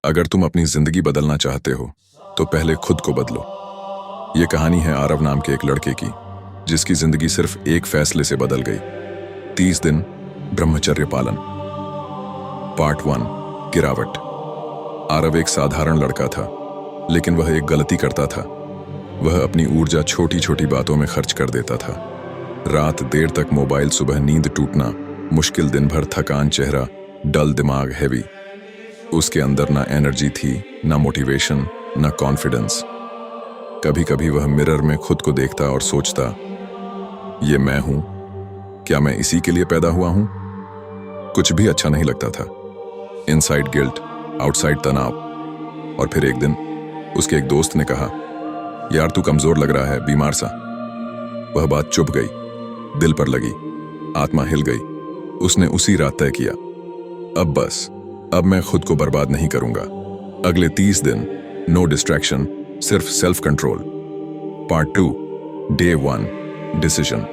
अगर तुम अपनी जिंदगी बदलना चाहते हो तो पहले खुद को बदलो। ये कहानी है आरव नाम के एक लड़के की, जिसकी जिंदगी सिर्फ एक फैसले से बदल गई। 30 दिन ब्रह्मचर्य पालन। पार्ट 1, गिरावट। आरव एक साधारण लड़का था, लेकिन वह एक गलती करता था। वह अपनी ऊर्जा छोटी छोटी बातों में खर्च कर देता था। रात देर तक मोबाइल, सुबह नींद टूटना, मुश्किल दिन भर थकान, चेहरा डल, दिमाग हैवी। उसके अंदर ना एनर्जी थी, ना मोटिवेशन, ना कॉन्फिडेंस। कभी कभी वह मिरर में खुद को देखता और सोचता, ये मैं हूं? क्या मैं इसी के लिए पैदा हुआ हूं? कुछ भी अच्छा नहीं लगता था। इनसाइड गिल्ट, आउटसाइड तनाव। और फिर एक दिन उसके एक दोस्त ने कहा, यार तू कमजोर लग रहा है, बीमार सा। वह बात चुभ गई, दिल पर लगी, आत्मा हिल गई। उसने उसी रात तय किया, अब बस, अब मैं खुद को बर्बाद नहीं करूंगा। अगले 30 दिन नो डिस्ट्रैक्शन, सिर्फ self control. Part 2, day 1, decision.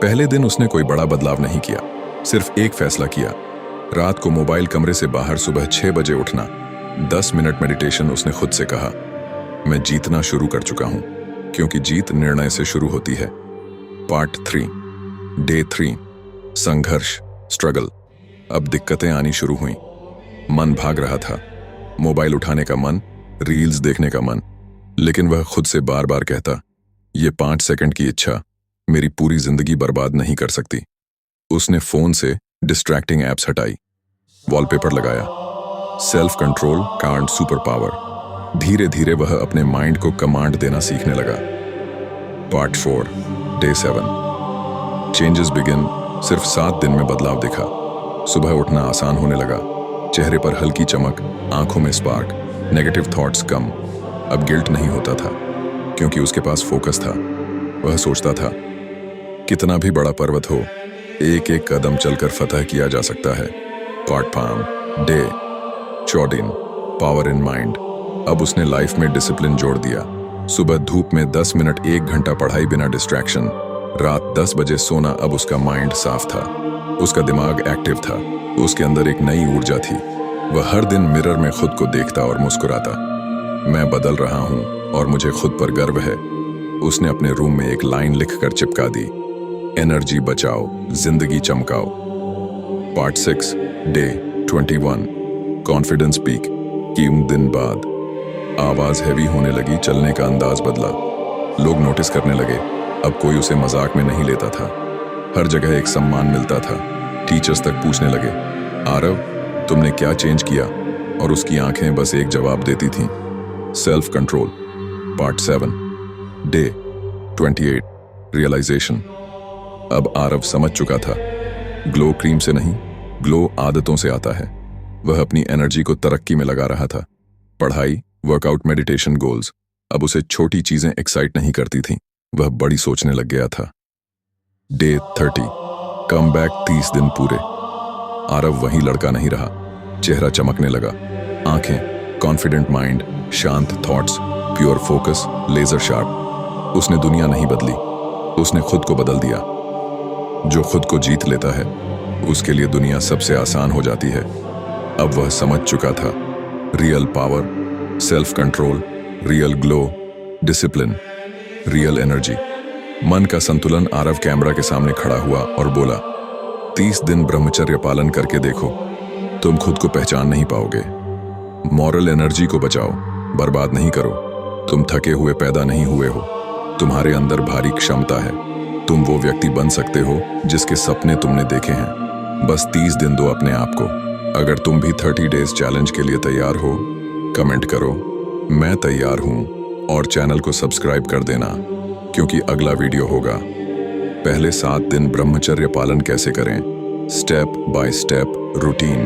पहले दिन उसने कोई बड़ा बदलाव नहीं किया, सिर्फ एक फैसला किया। रात को मोबाइल कमरे से बाहर, सुबह 6 बजे उठना। 10 मिनट मेडिटेशन। उसने खुद से कहा, मैं जीतना शुरू कर चुका हूं, क्योंकि जीत निर्णय से शुरू होती है। पार्ट 3, डे 3, संघर्ष, स्ट्रगल। अब दिक्कतें आनी शुरू हुई। मन भाग रहा था, मोबाइल उठाने का मन, रील्स देखने का मन, लेकिन वह खुद से बार बार कहता, ये 5 सेकंड की इच्छा मेरी पूरी जिंदगी बर्बाद नहीं कर सकती। उसने फोन से डिस्ट्रैक्टिंग एप्स हटाई, वॉलपेपर लगाया। Self control can't super power. धीरे धीरे वह अपने माइंड को कमांड देना सीखने लगा। Part 4, day 7, changes begin. सिर्फ 7 दिन में बदलाव दिखा। सुबह उठना आसान होने लगा, चेहरे पर हल्की चमक, आंखों में स्पार्क, नेगेटिव थॉट्स कम। अब गिल्ट नहीं होता था, क्योंकि उसके पास फोकस था। वह सोचता था, कितना भी बड़ा पर्वत हो, एक एक कदम चलकर फतह किया जा सकता है। Part 5, day 14, power in mind. अब उसने लाइफ में डिसिप्लिन जोड़ दिया। सुबह धूप में 10 मिनट, 1 घंटा पढ़ाई बिना डिस्ट्रैक्शन। रात 10 बजे सोना। अब उसका माइंड साफ था, उसका दिमाग एक्टिव था, उसके अंदर एक नई ऊर्जा थी। वह हर दिन मिरर में खुद को देखता और मुस्कुराता, मैं बदल रहा हूं और मुझे खुद पर गर्व है। उसने अपने रूम में एक लाइन लिखकर चिपका दी, एनर्जी बचाओ, जिंदगी चमकाओ। Part 6, day 21, confidence peak. 3 दिन बाद आवाज हैवी होने लगी, चलने का अंदाज बदला। लोग नोटिस करने लगे। अब कोई उसे मजाक में नहीं लेता था, हर जगह एक सम्मान मिलता था। टीचर्स तक पूछने लगे, आरव तुमने क्या चेंज किया? और उसकी आंखें बस एक जवाब देती थीं, self control. Part 7, day 28, realisation. अब आरव समझ चुका था, ग्लो क्रीम से नहीं, ग्लो आदतों से आता है। वह अपनी एनर्जी को तरक्की में लगा रहा था। पढ़ाई, वर्कआउट, मेडिटेशन, गोल्स। अब उसे छोटी चीजें एक्साइट नहीं करती थीं, वह बड़ी सोचने लग गया था। Day 30, come back. 30 दिन पूरे। आरव वही लड़का नहीं रहा, चेहरा चमकने लगा, आंखें, कॉन्फिडेंट माइंड, शांत thoughts, pure focus, laser sharp. उसने दुनिया नहीं बदली, उसने खुद को बदल दिया। जो खुद को जीत लेता है, उसके लिए दुनिया सबसे आसान हो जाती है। अब वह समझ चुका था, real power, self control, real glow, discipline, real energy, मन का संतुलन। आरव कैमरा के सामने खड़ा हुआ और बोला, 30 दिन ब्रह्मचर्य पालन करके देखो, तुम खुद को पहचान नहीं पाओगे। मॉरल एनर्जी को बचाओ, बर्बाद नहीं करो। तुम थके हुए पैदा नहीं हुए हो, तुम्हारे अंदर भारी क्षमता है। तुम वो व्यक्ति बन सकते हो जिसके सपने तुमने देखे हैं। बस 30 दिन दो अपने आप को। अगर तुम भी 30 डेज चैलेंज के लिए तैयार हो, कमेंट करो, मैं तैयार हूं, और चैनल को सब्सक्राइब कर देना, क्योंकि अगला वीडियो होगा। पहले 7 दिन ब्रह्मचर्य पालन कैसे करें, स्टेप बाय स्टेप रूटीन।